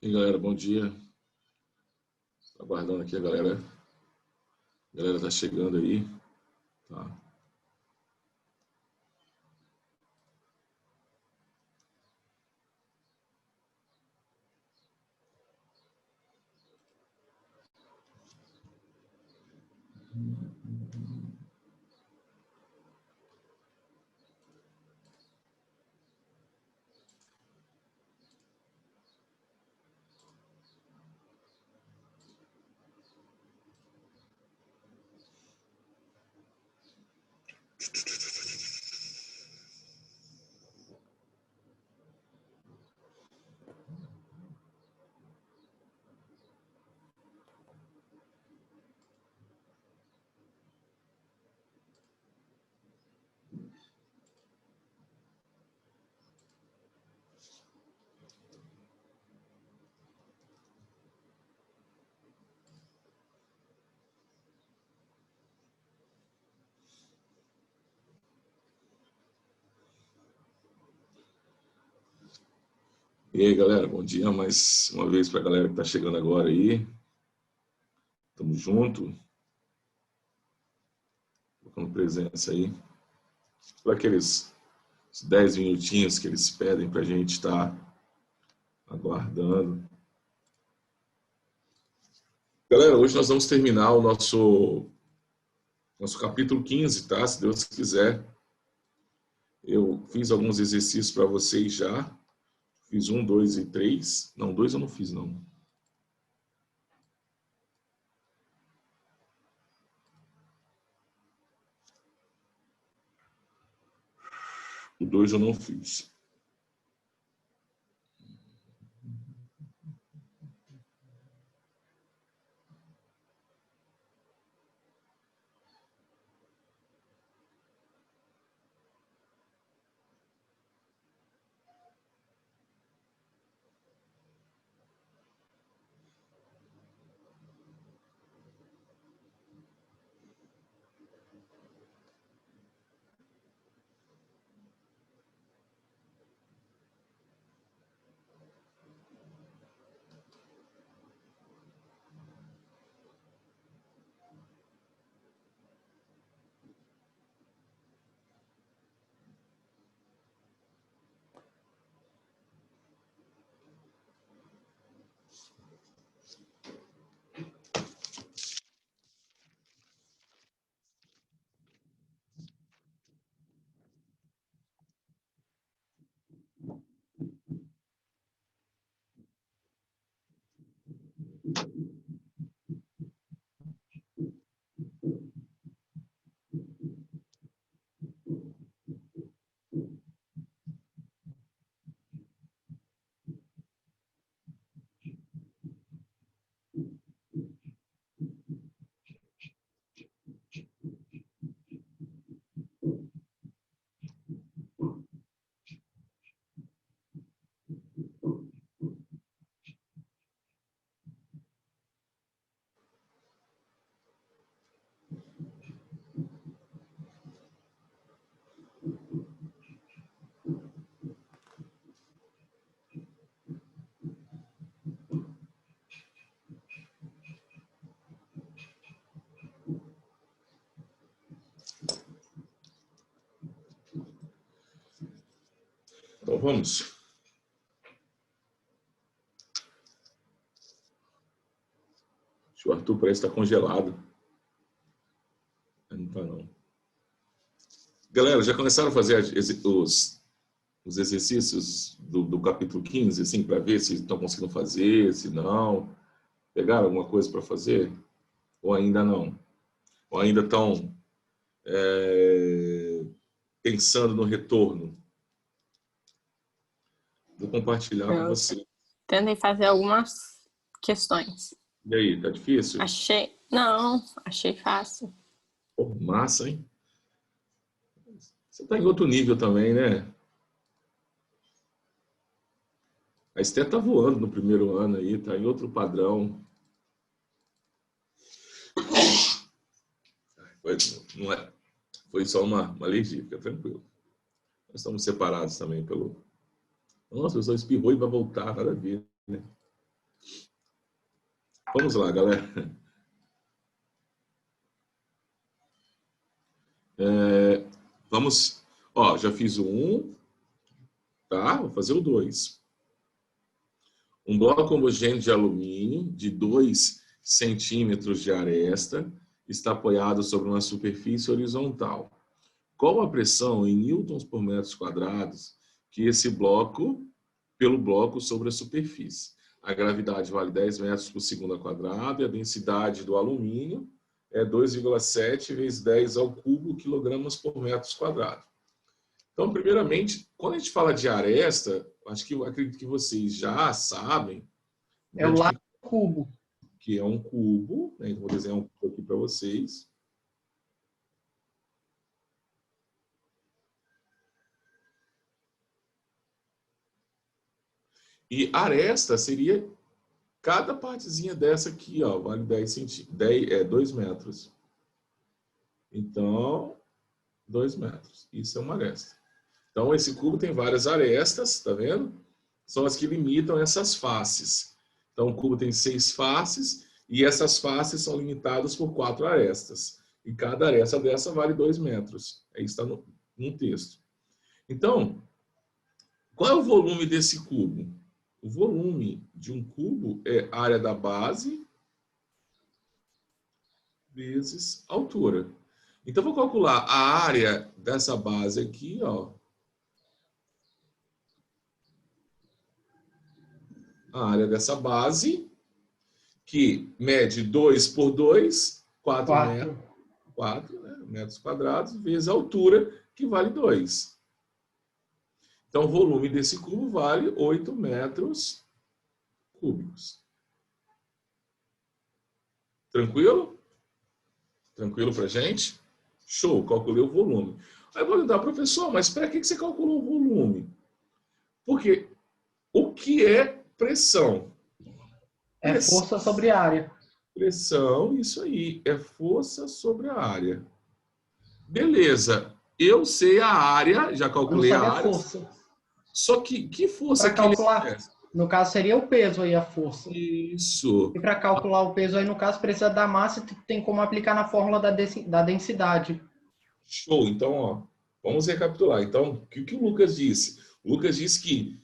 E aí, galera, bom dia. Aguardando aqui a galera. A galera tá chegando aí. Tá. E aí, galera, bom dia mais uma vez para a galera que tá chegando agora aí. Tamo junto. Colocando presença aí. Por aqueles 10 minutinhos que eles pedem para a gente estar aguardando. Galera, hoje nós vamos terminar o nosso capítulo 15, tá? Se Deus quiser. Eu fiz alguns exercícios para vocês já. Fiz 1, 2 e 3. Não, 2 eu não fiz, não. O 2 eu não fiz. Então vamos. Acho que o Arthur parece estar congelado. Não está, não. Galera, já começaram a fazer os exercícios do capítulo 15, assim, para ver se estão conseguindo fazer, se não? Pegaram alguma coisa para fazer? Ou ainda não? Ou ainda estão pensando no retorno? Vou compartilhar com você. Tentei fazer algumas questões. E aí, tá difícil? Não, achei fácil. Pô, massa, hein? Você tá em outro nível também, né? A Esther tá voando no primeiro ano aí, tá em outro padrão. Não é, foi só uma alergia, fica tranquilo. Nós estamos separados também pelo... Nossa, eu só espirrou e vai voltar, nada a ver, né? Vamos lá, galera. Vamos... Ó, já fiz o 1, tá? Vou fazer o 2. Um bloco homogêneo de alumínio de 2 centímetros de aresta está apoiado sobre uma superfície horizontal. Qual a pressão em newtons por metros quadrados que esse bloco, pelo bloco sobre a superfície? A gravidade vale 10 metros por segundo ao quadrado e a densidade do alumínio é 2,7 vezes 10 ao cubo quilogramas por metros quadrados. Então, primeiramente, quando a gente fala de aresta, acredito que vocês já sabem. É o lado do cubo. Que é um cubo, né? Então, vou desenhar um cubo aqui para vocês. E aresta seria cada partezinha dessa aqui, ó, vale 2 metros. Então, 2 metros. Isso é uma aresta. Então, esse cubo tem várias arestas, tá vendo? São as que limitam essas faces. Então, o cubo tem 6 faces e essas faces são limitadas por 4 arestas. E cada aresta dessa vale 2 metros. Aí está no texto. Então, qual é o volume desse cubo? O volume de um cubo é a área da base vezes a altura. Então, vou calcular a área dessa base aqui, ó. A área dessa base, que mede 2 por 2, 4 metros quadrados, vezes a altura, que vale 2. Então, o volume desse cubo vale 8 metros cúbicos. Tranquilo? Tranquilo pra gente? Show, calculei o volume. Aí eu vou perguntar, professor, mas para que você calculou o volume? Porque o que é pressão? É força sobre a área. Pressão, isso aí, é força sobre a área. Beleza, eu sei a área, já calculei a área. Força. Só que força que calcular, ele... No caso, seria o peso aí, a força. Isso. E para calcular o peso aí, no caso, precisa da massa, tem como aplicar na fórmula da densidade. Show. Então, ó, vamos recapitular. Então, o que o Lucas disse? O Lucas disse que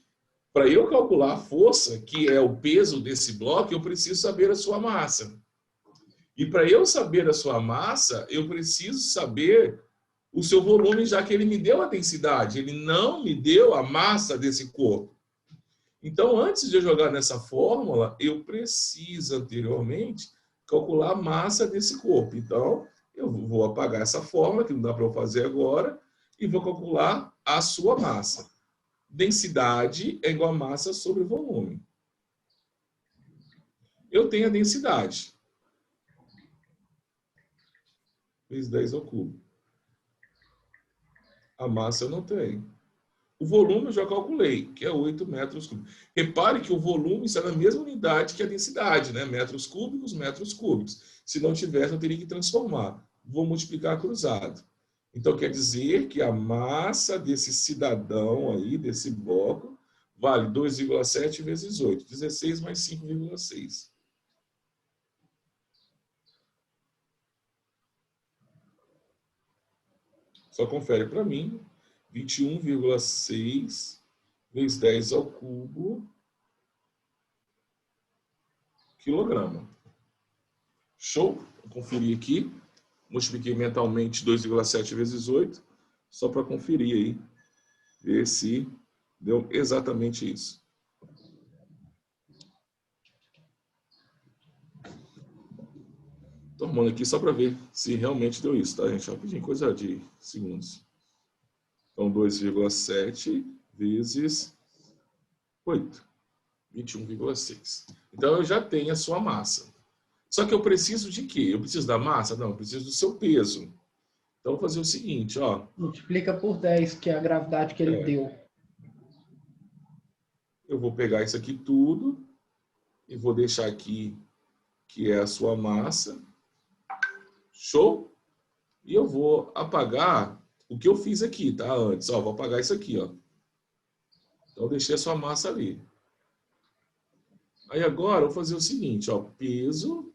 para eu calcular a força, que é o peso desse bloco, eu preciso saber a sua massa. E para eu saber a sua massa, eu preciso saber o seu volume, já que ele me deu a densidade. Ele não me deu a massa desse corpo. Então, antes de eu jogar nessa fórmula, eu preciso anteriormente calcular a massa desse corpo. Então, eu vou apagar essa fórmula, que não dá para eu fazer agora, e vou calcular a sua massa. Densidade é igual a massa sobre volume. Eu tenho a densidade. Vezes 10 ao cubo. A massa eu não tenho. O volume eu já calculei, que é 8 metros cúbicos. Repare que o volume está na mesma unidade que a densidade, né? Metros cúbicos, metros cúbicos. Se não tivesse, eu teria que transformar. Vou multiplicar cruzado. Então, quer dizer que a massa desse cidadão aí, desse bloco, vale 2,7 vezes 8. 16 mais 5,6. Só confere para mim. 21,6 vezes 10 ao cubo quilograma. Show? Vou conferir aqui. Multipliquei mentalmente 2,7 vezes 8, só para conferir aí, ver se deu exatamente isso. Estou arrumando aqui só para ver se realmente deu isso, tá, gente? Rapidinho, coisa de segundos. Então, 2,7 vezes 8, 21,6. Então, eu já tenho a sua massa. Só que eu preciso de quê? Eu preciso da massa? Não, eu preciso do seu peso. Então, vou fazer o seguinte, ó. Multiplica por 10, que é a gravidade que ele deu. Eu vou pegar isso aqui tudo e vou deixar aqui, que é a sua massa. Show? E eu vou apagar o que eu fiz aqui, tá? Antes, ó, vou apagar isso aqui, ó. Então, eu deixei a sua massa ali. Aí agora eu vou fazer o seguinte, ó, peso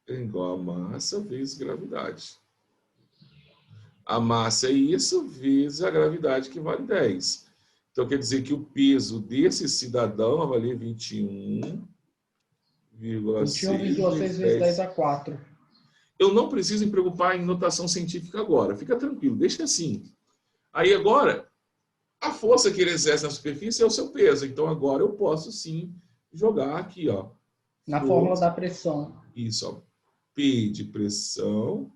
é igual a massa vezes gravidade. A massa é isso vezes a gravidade, que vale 10. Então, quer dizer que o peso desse cidadão vai valer 21,6 vezes 10 a 4. Eu não preciso me preocupar em notação científica agora. Fica tranquilo, deixa assim. Aí agora, a força que ele exerce na superfície é o seu peso. Então agora eu posso sim jogar aqui, ó. Na fórmula da pressão. Isso, ó. P de pressão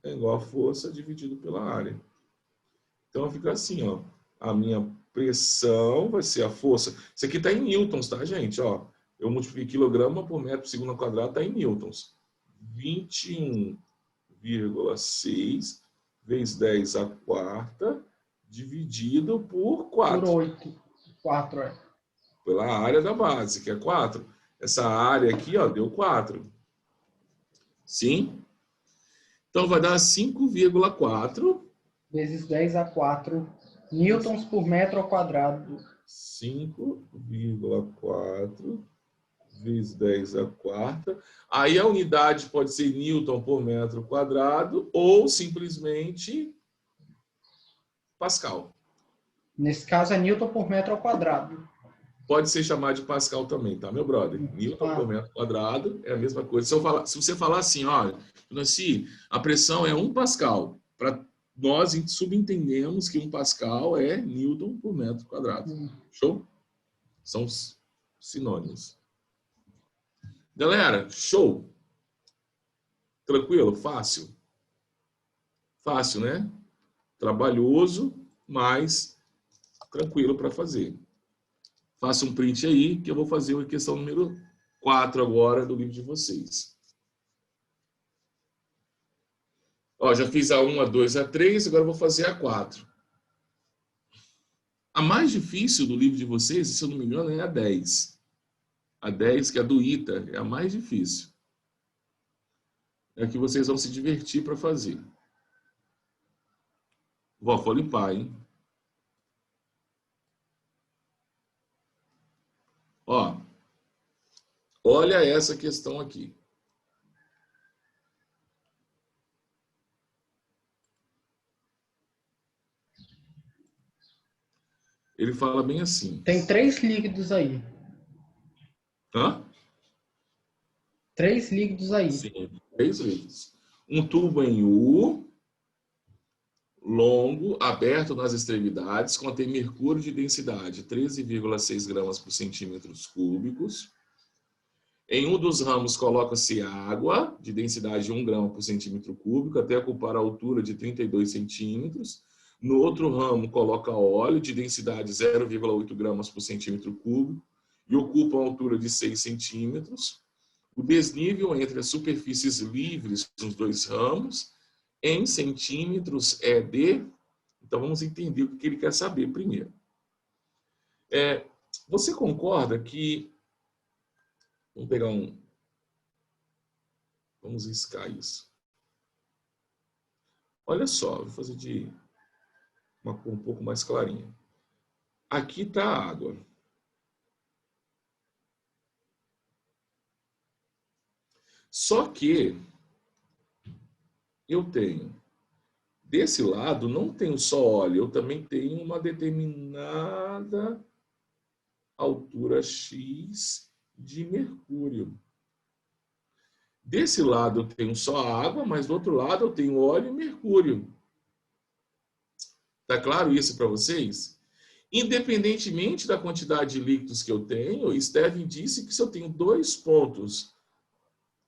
é igual a força dividido pela área. Então fica assim, ó. A minha pressão vai ser a força. Isso aqui está em newtons, tá, gente? Ó, eu multipliquei quilograma por metro por segundo ao quadrado, está em newtons. 21,6 vezes 10 a quarta dividido por 4. Por 8. 4, é. Pela área da base, que é 4. Essa área aqui, ó, deu 4. Sim? Então vai dar 5,4 vezes 10 a 4 newtons por metro ao quadrado. 5,4 vezes 10 a quarta. Aí a unidade pode ser newton por metro quadrado ou simplesmente pascal. Nesse caso é newton por metro ao quadrado. Pode ser chamado de pascal também, tá, meu brother? Newton por metro quadrado é a mesma coisa. Se você falar assim, olha, Nancy, a pressão é 1 pascal. Para nós subentendemos que 1 pascal é newton por metro quadrado. Show? São sinônimos. Galera, show? Tranquilo? Fácil? Fácil, né? Trabalhoso, mas tranquilo para fazer. Faça um print aí, que eu vou fazer a questão número 4 agora do livro de vocês. Ó, já fiz a 1, a 2, a 3, agora eu vou fazer a 4. A mais difícil do livro de vocês, se eu não me engano, é a 10. A 10, que é a do ITA, é a mais difícil. É a que vocês vão se divertir para fazer. Vou limpar, hein? Ó, olha essa questão aqui. Ele fala bem assim. Tem 3 líquidos aí. Hã? 3 líquidos aí. Sim, 3 líquidos. Um tubo em U, longo, aberto nas extremidades, contém mercúrio de densidade 13,6 gramas por centímetros cúbicos. Em um dos ramos coloca-se água de densidade de 1 grama por centímetro cúbico até ocupar a altura de 32 centímetros. No outro ramo coloca óleo de densidade 0,8 gramas por centímetro cúbico e ocupa a altura de 6 centímetros. O desnível entre as superfícies livres dos 2 ramos em centímetros é de... Então, vamos entender o que ele quer saber primeiro. Você concorda que... Vamos pegar um... Vamos riscar isso. Olha só, vou fazer de uma cor um pouco mais clarinha. Aqui está a água. Só que eu tenho, desse lado, não tenho só óleo, eu também tenho uma determinada altura X de mercúrio. Desse lado eu tenho só água, mas do outro lado eu tenho óleo e mercúrio. Tá claro isso para vocês? Independentemente da quantidade de líquidos que eu tenho, Stevin disse que se eu tenho 2 pontos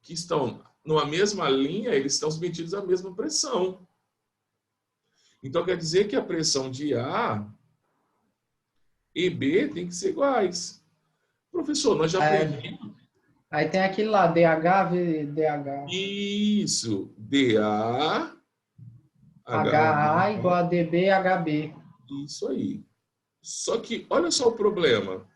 que estão numa mesma linha, eles estão submetidos à mesma pressão. Então, quer dizer que a pressão de A e B tem que ser iguais. Professor, nós já aprendemos. Aí tem aquele lá, DH, DH. Isso, DA, HA igual a DB, HB. Isso aí. Só que, olha só o problema.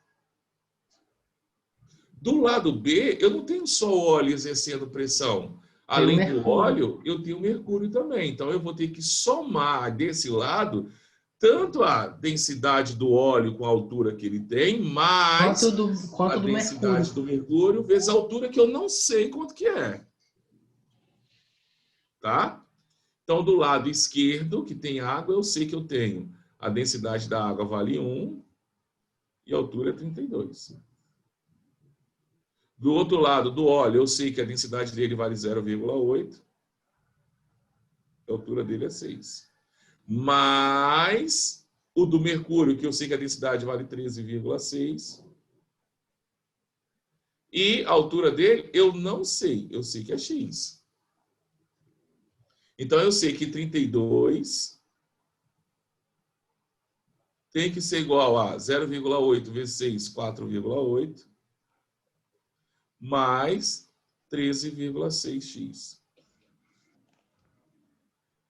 Do lado B, eu não tenho só óleo exercendo pressão. Além do óleo, eu tenho mercúrio também. Então, eu vou ter que somar desse lado tanto a densidade do óleo com a altura que ele tem, mais Quanto a do densidade mercúrio. do mercúrio, vezes a altura que eu não sei quanto que é. Tá? Então, do lado esquerdo, que tem água, eu sei que eu tenho a densidade da água vale 1 e a altura é 32. Do outro lado, do óleo, eu sei que a densidade dele vale 0,8. A altura dele é 6. Mais o do mercúrio, que eu sei que a densidade vale 13,6. E a altura dele, eu não sei. Eu sei que é X. Então, eu sei que 32 tem que ser igual a 0,8 vezes 6, 4,8, mais 13,6x.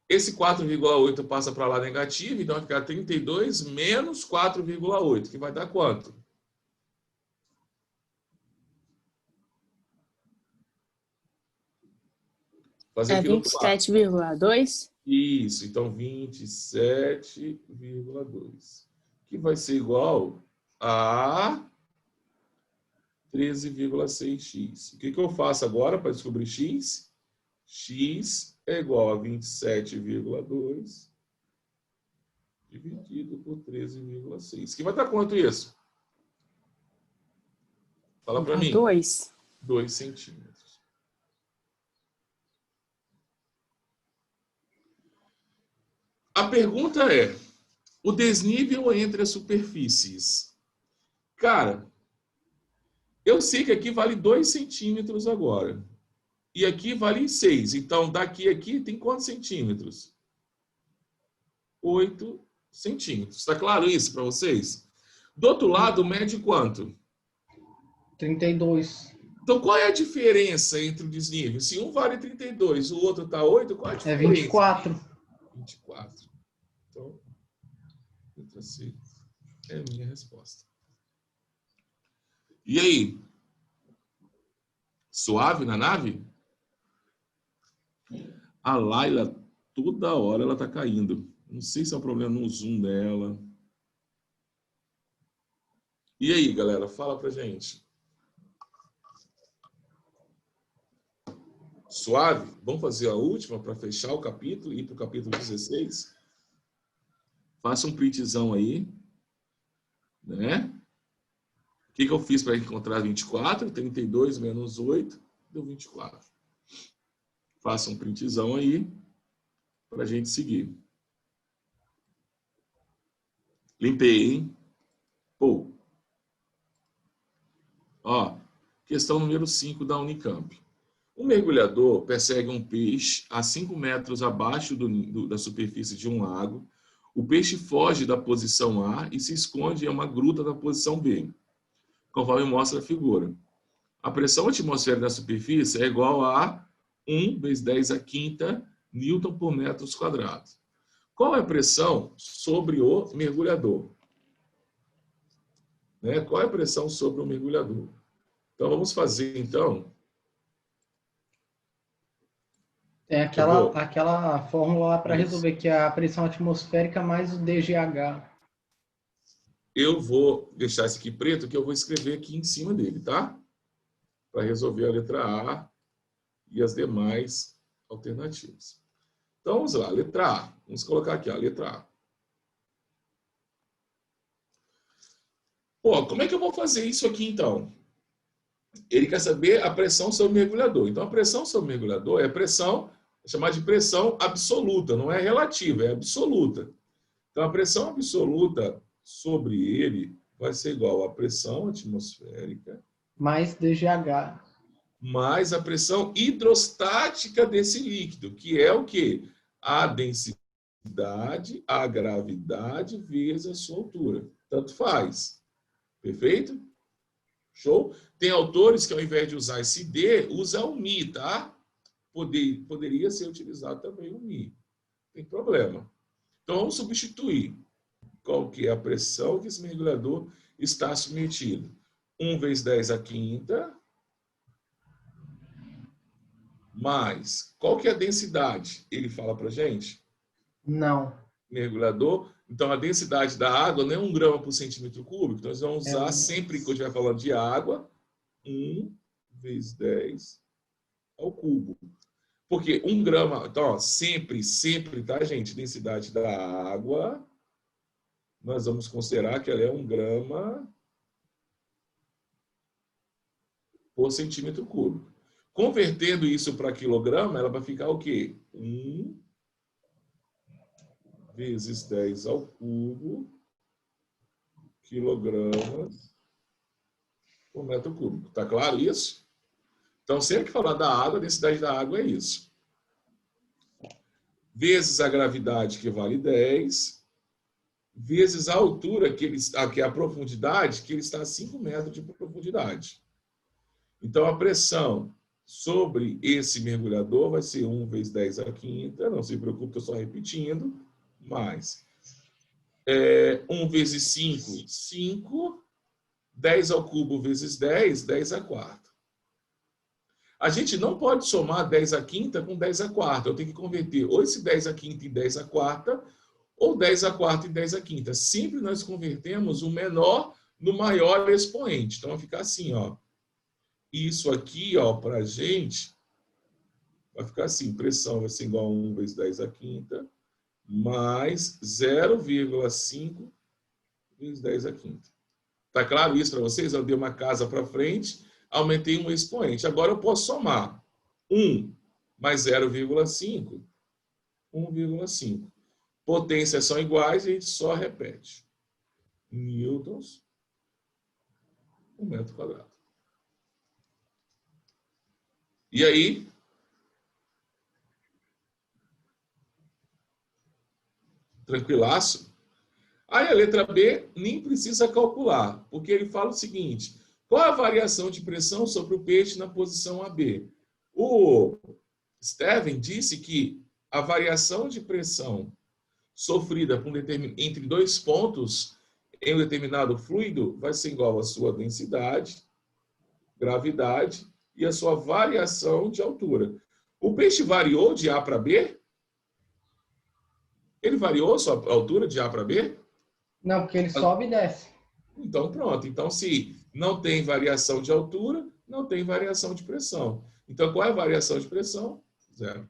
Esse 4,8 passa para lá negativo, então vai ficar 32 menos 4,8, que vai dar quanto? Fazer É aqui do outro lado. 27,2? Isso, então 27,2. Que vai ser igual a 13,6x. O que eu faço agora para descobrir x? X é igual a 27,2 dividido por 13,6. Que vai dar quanto isso? Fala para mim. 2. 2 centímetros. A pergunta é, o desnível entre as superfícies. Cara, eu sei que aqui vale 2 centímetros agora. E aqui vale 6. Então, daqui a aqui tem quantos centímetros? 8 centímetros. Está claro isso para vocês? Do outro lado, mede quanto? 32. Então, qual é a diferença entre o desnível? Se um vale 32, o outro está 8, qual é a É diferença? 24. 24. Então, letra C é a minha resposta. E aí? Suave na nave? A Laila, toda hora ela está caindo. Não sei se é um problema no zoom dela. E aí, galera? Fala pra gente. Suave? Vamos fazer a última para fechar o capítulo e ir para o capítulo 16? Faça um printzão aí. Né? O que eu fiz para encontrar 24? 32 menos 8 deu 24. Faça um printzão aí para a gente seguir. Limpei, hein? Pô. Ó, questão número 5 da Unicamp. Um mergulhador persegue um peixe a 5 metros abaixo da superfície de um lago. O peixe foge da posição A e se esconde em uma gruta da posição B, conforme mostra a figura. A pressão atmosférica da superfície é igual a 1 vezes 10 a quinta newton por metros quadrados. Qual é a pressão sobre o mergulhador? Né? Qual é a pressão sobre o mergulhador? Então, vamos fazer, então... Tem aquela fórmula lá para resolver, que é a pressão atmosférica mais o DGH. Eu vou deixar esse aqui preto, que eu vou escrever aqui em cima dele, tá? Para resolver a letra A e as demais alternativas. Então, vamos lá, letra A. Vamos colocar aqui, ó, letra A. Pô, como é que eu vou fazer isso aqui, então? Ele quer saber a pressão sobre o mergulhador. Então, a pressão sobre o mergulhador é a pressão, é chamada de pressão absoluta, não é relativa, é absoluta. Então, a pressão absoluta sobre ele vai ser igual à pressão atmosférica Mais DGH. mais a pressão hidrostática desse líquido, que é o quê? A densidade, a gravidade vezes a sua altura. Tanto faz. Perfeito? Show? Tem autores que, ao invés de usar esse D, usa o Mi, tá? Poderia ser utilizado também o Mi. Não tem problema. Então, vamos substituir. Qual que é a pressão que esse mergulhador está submetido? 1 vezes 10 a quinta, mais, qual que é a densidade? Ele fala pra gente? Não. mergulhador. Então, a densidade da água não é 1 grama por centímetro cúbico. Então, nós vamos usar sempre que eu estiver falando de água, 1 vezes 10 ao cubo. Porque 1 grama... Então, ó, sempre, tá, gente? Densidade da água, nós vamos considerar que ela é 1 grama por centímetro cúbico. Convertendo isso para quilograma, ela vai ficar o quê? 1 vezes 10 ao cubo quilogramas por metro cúbico. Tá claro isso? Então, sempre que falar da água, a densidade da água é isso. Vezes a gravidade, que vale 10, vezes a altura, que é a profundidade, que ele está a 5 metros de profundidade. Então, a pressão sobre esse mergulhador vai ser 1 vezes 10 à quinta, não se preocupe, estou só repetindo, mais 1 vezes 5, 5, 10 ao cubo vezes 10, 10 à quarta. A gente não pode somar 10 à quinta com 10 à quarta, eu tenho que converter ou esse 10 à quinta em 10 à quarta, ou 10 à quarta em 10 à quinta. Sempre nós convertemos o menor no maior expoente. Então, vai ficar assim, ó. Isso aqui, ó, para a gente, vai ficar assim, pressão vai ser igual a 1 vezes 10 à quinta, mais 0,5 vezes 10 à quinta. Tá claro isso para vocês? Eu dei uma casa para frente, aumentei um expoente. Agora eu posso somar 1 mais 0,5, 1,5. Potências são iguais, a gente só repete. Newtons por metro quadrado. E aí, tranquilaço? Aí a letra B nem precisa calcular, porque ele fala o seguinte: qual a variação de pressão sobre o peixe na posição AB? O Steven disse que a variação de pressão sofrida entre 2 pontos em um determinado fluido vai ser igual à sua densidade, gravidade e a sua variação de altura. O peixe variou de A para B? Ele variou a sua altura de A para B? Não, porque ele sobe e desce. Então, pronto. Então, se não tem variação de altura, não tem variação de pressão. Então, qual é a variação de pressão? 0.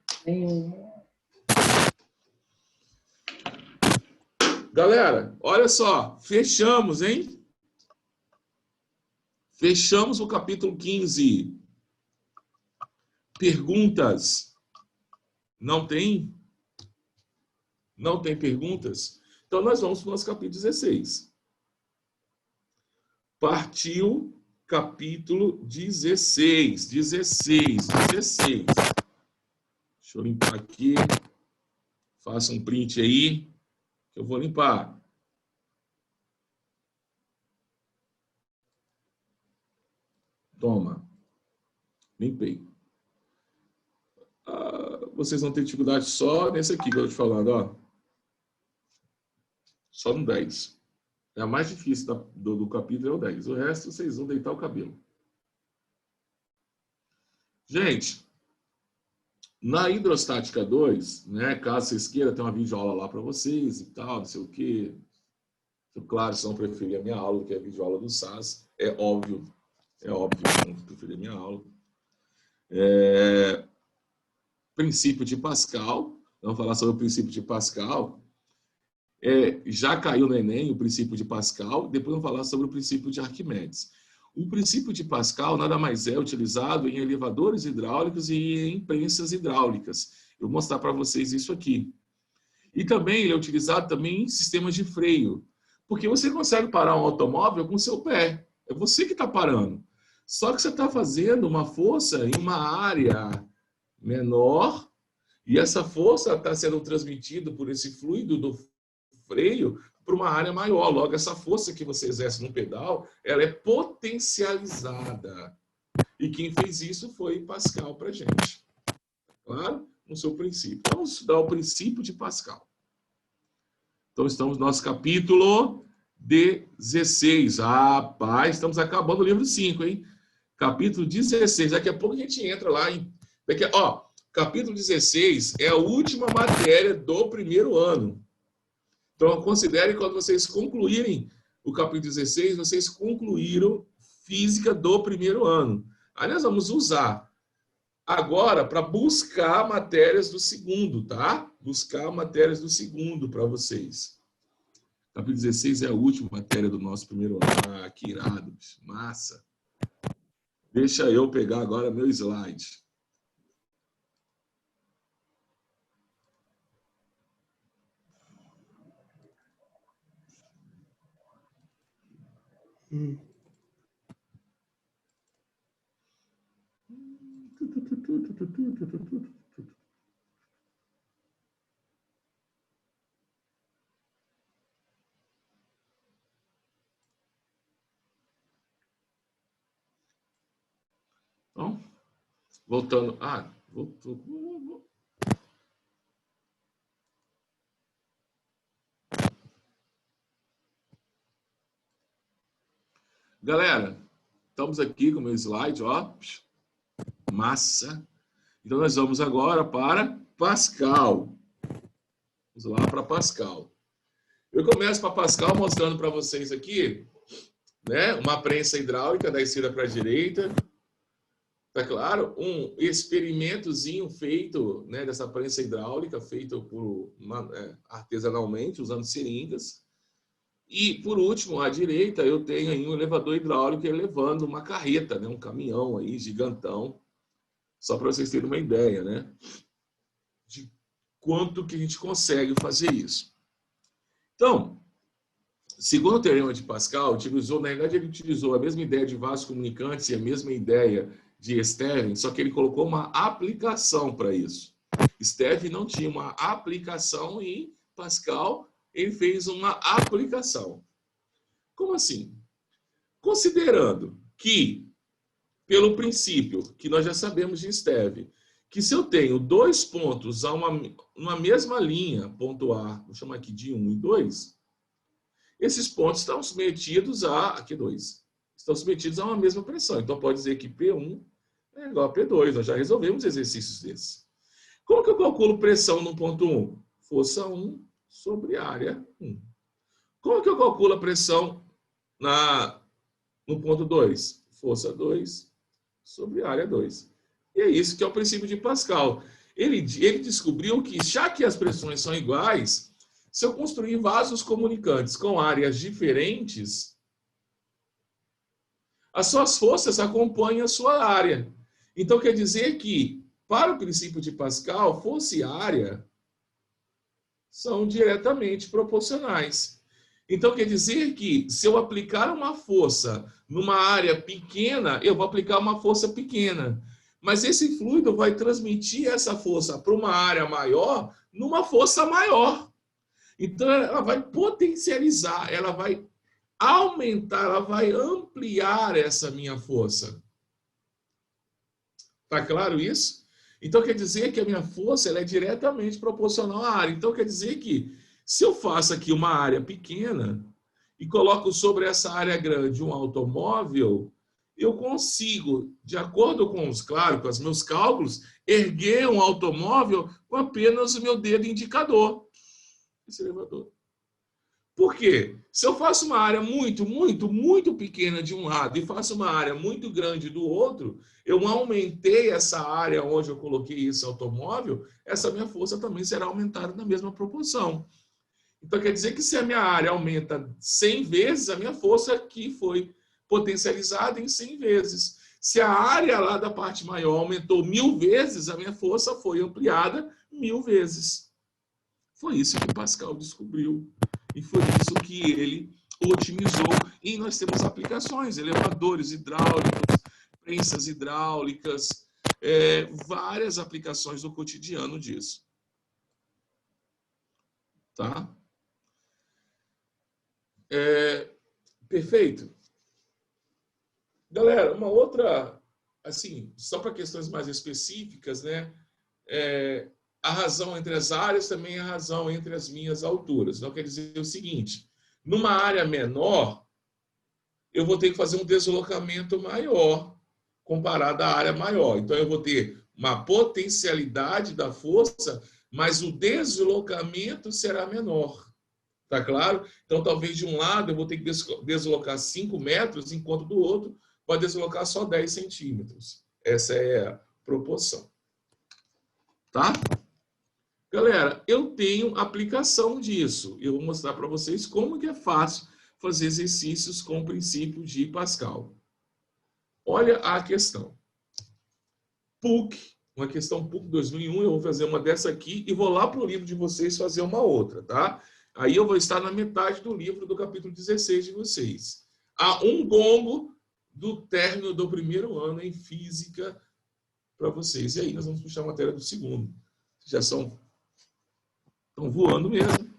Galera, olha só. Fechamos, hein? Fechamos o capítulo 15. Perguntas? Não tem? Não tem perguntas? Então, nós vamos para o nosso capítulo 16. Partiu capítulo 16. 16. Deixa eu limpar aqui. Faça um print aí, que eu vou limpar. Toma. Limpei. Vocês vão ter dificuldade só nesse aqui que eu estou te falando, ó. Só no 10. É a mais difícil do capítulo, é o 10. O resto, vocês vão deitar o cabelo. Gente, na hidrostática 2, né, caso vocês queiram, tem uma videoaula lá para vocês e tal, não sei o quê. Claro, se não preferir a minha aula, que é a videoaula do SAS, é óbvio que não preferir a minha aula. Princípio de Pascal, vamos falar sobre o princípio de Pascal. Já caiu no Enem o princípio de Pascal, depois vamos falar sobre o princípio de Arquimedes. O princípio de Pascal nada mais é utilizado em elevadores hidráulicos e em prensas hidráulicas. Eu vou mostrar para vocês isso aqui. E também ele é utilizado também em sistemas de freio, porque você consegue parar um automóvel com o seu pé. É você que está parando. Só que você está fazendo uma força em uma área menor e essa força está sendo transmitida por esse fluido do freio para uma área maior. Logo, essa força que você exerce no pedal, ela é potencializada. E quem fez isso foi Pascal para a gente. Claro? No seu princípio. Vamos estudar o princípio de Pascal. Então, estamos no nosso capítulo 16. Rapaz, estamos acabando o livro 5, hein? Capítulo 16. Daqui a pouco a gente entra lá em... Capítulo 16 é a última matéria do primeiro ano. Então, considere quando vocês concluírem o capítulo 16, vocês concluíram física do primeiro ano. Aí nós vamos usar agora para buscar matérias do segundo, tá? Buscar matérias do segundo para vocês. Capítulo 16 é a última matéria do nosso primeiro ano. Ah, que irado, massa. Deixa eu pegar agora meu slide. Então, voltando. Ah, voltou. Galera, estamos aqui com o meu slide, ó. Massa. Então, nós vamos agora para Pascal. Vamos lá para Pascal. Eu começo para Pascal mostrando para vocês aqui, né, uma prensa hidráulica da esquerda para a direita. Tá claro? Um experimentozinho feito, né, dessa prensa hidráulica, feito por artesanalmente, usando seringas. E, por último, à direita, eu tenho aí um elevador hidráulico elevando uma carreta, né, um caminhão aí gigantão, só para vocês terem uma ideia, né, de quanto que a gente consegue fazer isso. Então, segundo o teorema de Pascal, na verdade, ele utilizou a mesma ideia de vasos comunicantes e a mesma ideia de Stevin, só que ele colocou uma aplicação para isso. Stevin não tinha uma aplicação e Pascal ele fez uma aplicação. Como assim? Considerando que, pelo princípio que nós já sabemos de Stevin, que se eu tenho dois pontos a uma mesma linha, ponto A, vou chamar aqui de 1 e 2, esses pontos estão submetidos aqui 2, estão submetidos a uma mesma pressão. Então, pode dizer que P1 é igual a P2. Nós já resolvemos exercícios desses. Como que eu calculo pressão no ponto 1? Força 1 sobre área 1. Como que eu calculo a pressão no ponto 2? Força 2 sobre área 2. E é isso que é o princípio de Pascal. Ele descobriu que, já que as pressões são iguais, se eu construir vasos comunicantes com áreas diferentes, as suas forças acompanham a sua área. Então, quer dizer que, para o princípio de Pascal, força e área são diretamente proporcionais. Então, quer dizer que, se eu aplicar uma força numa área pequena, eu vou aplicar uma força pequena. Mas esse fluido vai transmitir essa força para uma área maior numa força maior. Então, ela vai potencializar, ela vai aumentar, ela vai ampliar essa minha força. Tá claro isso? Então, quer dizer que a minha força ela é diretamente proporcional à área. Então, quer dizer que, se eu faço aqui uma área pequena e coloco sobre essa área grande um automóvel, eu consigo, de acordo com com os meus cálculos, erguer um automóvel com apenas o meu dedo indicador. Esse elevador. Por quê? Se eu faço uma área muito, muito, muito pequena de um lado e faço uma área muito grande do outro, eu aumentei essa área onde eu coloquei esse automóvel, essa minha força também será aumentada na mesma proporção. Então, quer dizer que se a minha área aumenta 100 vezes, a minha força aqui foi potencializada em 100 vezes. Se a área lá da parte maior aumentou 1000 vezes, a minha força foi ampliada 1000 vezes. Foi isso que Pascal descobriu. E foi isso que ele otimizou. E nós temos aplicações, elevadores hidráulicos, prensas hidráulicas, várias aplicações no cotidiano disso. Tá? Perfeito. Galera, uma outra, assim, só para questões mais específicas, né? A razão entre as áreas também é a razão entre as minhas alturas. Então, quer dizer o seguinte, numa área menor, eu vou ter que fazer um deslocamento maior comparado à área maior. Então, eu vou ter uma potencialidade da força, mas o deslocamento será menor. Tá claro? Então, talvez de um lado eu vou ter que deslocar 5 metros, enquanto do outro pode deslocar só 10 centímetros. Essa é a proporção. Tá? Galera, eu tenho aplicação disso. Eu vou mostrar para vocês como que é fácil fazer exercícios com o princípio de Pascal. Olha a questão. PUC, uma questão PUC 2001, eu vou fazer uma dessa aqui e vou lá para o livro de vocês fazer uma outra, tá? Aí eu vou estar na metade do livro do capítulo 16 de vocês. Há um gongo do término do primeiro ano em física para vocês. E aí nós vamos puxar a matéria do segundo. Já estão voando mesmo.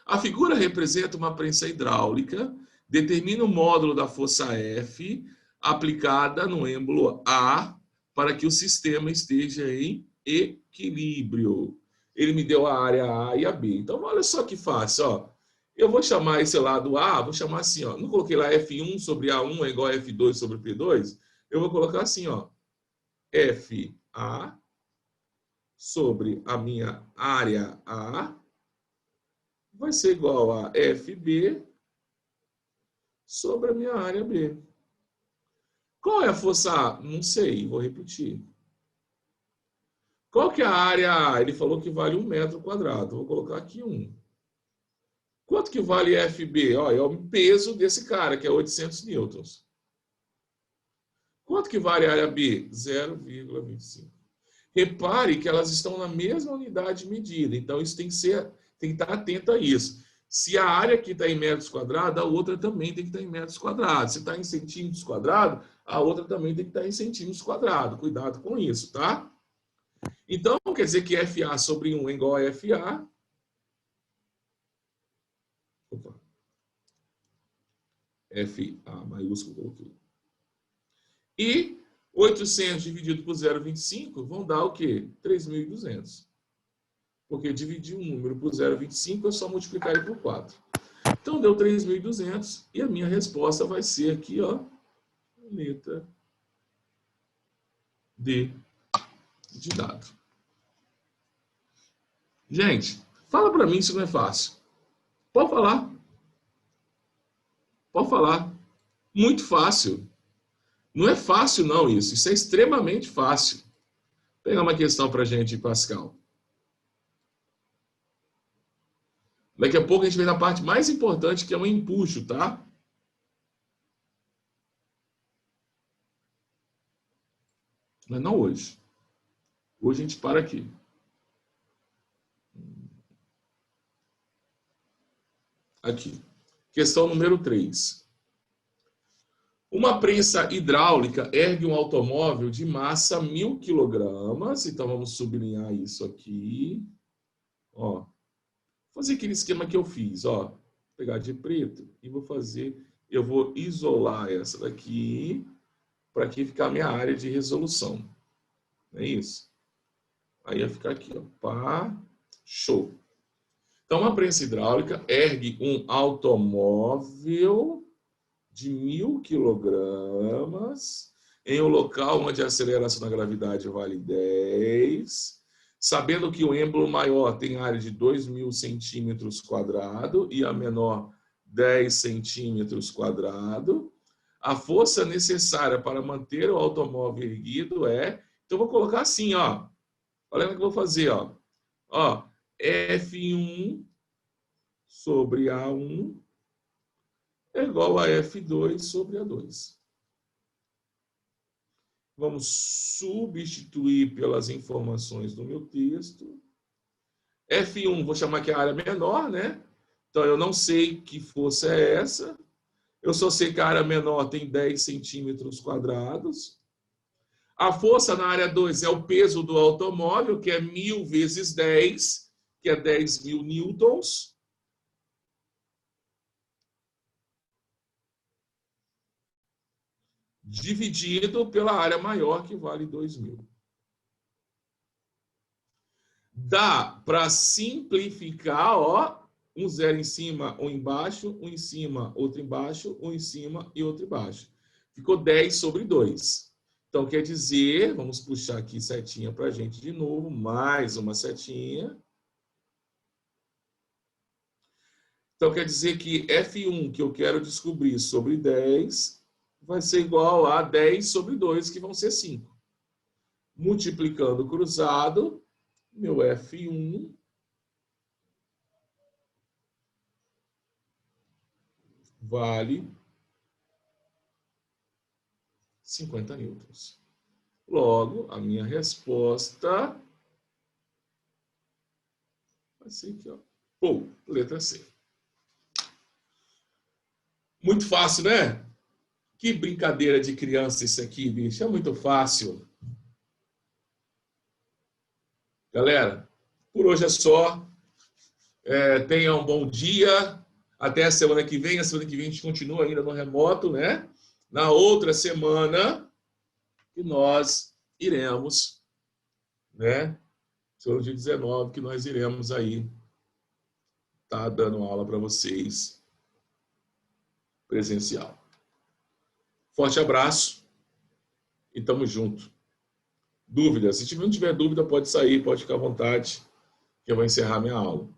A figura representa uma prensa hidráulica, determina o módulo da força F aplicada no êmbolo A para que o sistema esteja em equilíbrio. Ele me deu a área A e a B. Então, olha só que fácil, ó. Eu vou chamar esse lado A, vou chamar assim, ó. Não coloquei lá F1 sobre A1 é igual a F2 sobre P2? Eu vou colocar assim, ó. FA sobre a minha área A vai ser igual a FB sobre a minha área B. Qual é a força A? Não sei, vou repetir. Qual que é a área A? Ele falou que vale 1 metro quadrado. Vou colocar aqui 1. Quanto que vale FB? Ó, é o peso desse cara, que é 800 newtons. Quanto que vale a área B? 0,25. Repare que elas estão na mesma unidade de medida. Então, isso tem que estar atento a isso. Se a área aqui está em metros quadrados, a outra também tem que estar em metros quadrados. Se está em centímetros quadrados, a outra também tem que estar em centímetros quadrados. Cuidado com isso, tá? Então, quer dizer que FA sobre 1 é igual a FA. Opa. FA maiúsculo coloquei. E 800 dividido por 0,25 vão dar o quê? 3.200. Porque dividir um número por 0,25 é só multiplicar ele por 4. Então, deu 3.200 e a minha resposta vai ser aqui, ó, letra D de dado. Gente, fala para mim se não é fácil. Pode falar. Pode falar. Muito fácil. Não é fácil não isso. Isso é extremamente fácil. Vou pegar uma questão para a gente, Pascal. Daqui a pouco a gente vem na parte mais importante, que é o empuxo, tá? Mas não hoje. Hoje a gente para aqui. Aqui. Questão número 3. Uma prensa hidráulica ergue um automóvel de massa 1.000 kg. Então, vamos sublinhar isso aqui. Ó. Fazer aquele esquema que eu fiz, ó. Vou pegar de preto e vou fazer... Eu vou isolar essa daqui para aqui ficar a minha área de resolução. Não é isso? Aí vai ficar aqui, ó. Pá. Show. Então, uma prensa hidráulica ergue um automóvel de 1.000 kg em um local onde a aceleração da gravidade vale 10, sabendo que o êmbolo maior tem área de 2.000 centímetros quadrados e a menor 10 centímetros quadrados. A força necessária para manter o automóvel erguido é... Então, eu vou colocar assim, ó. Olha o que eu vou fazer, ó. Ó, F1 sobre A1 é igual a F2 sobre A2. Vamos substituir pelas informações do meu texto. F1, vou chamar que é a área menor, né? Então, eu não sei que força é essa. Eu só sei que a área menor tem 10 centímetros quadrados. A força na área 2 é o peso do automóvel, que é 1.000 vezes 10, que é 10.000 newtons. Dividido pela área maior, que vale 2.000. Dá para simplificar, ó, um zero em cima, um embaixo, um em cima, outro embaixo, um em cima e outro embaixo. Ficou 10 sobre 2. Então, quer dizer, vamos puxar aqui setinha para a gente de novo, mais uma setinha. Então, quer dizer que F1 que eu quero descobrir sobre 10 vai ser igual a 10 sobre 2, que vão ser 5. Multiplicando cruzado, meu F1 vale 50 newtons. Logo, a minha resposta vai ser aqui, ó. Pô, letra C. Muito fácil, né? Que brincadeira de criança isso aqui, bicho. É muito fácil. Galera, por hoje é só. Tenha um bom dia. Até a semana que vem. A semana que vem a gente continua ainda no remoto, né? Na outra semana, que nós iremos, né? No dia 19, que nós iremos aí tá dando aula para vocês presencial. Forte abraço e tamo junto. Dúvidas? Se não tiver dúvida, pode sair, pode ficar à vontade, que eu vou encerrar minha aula.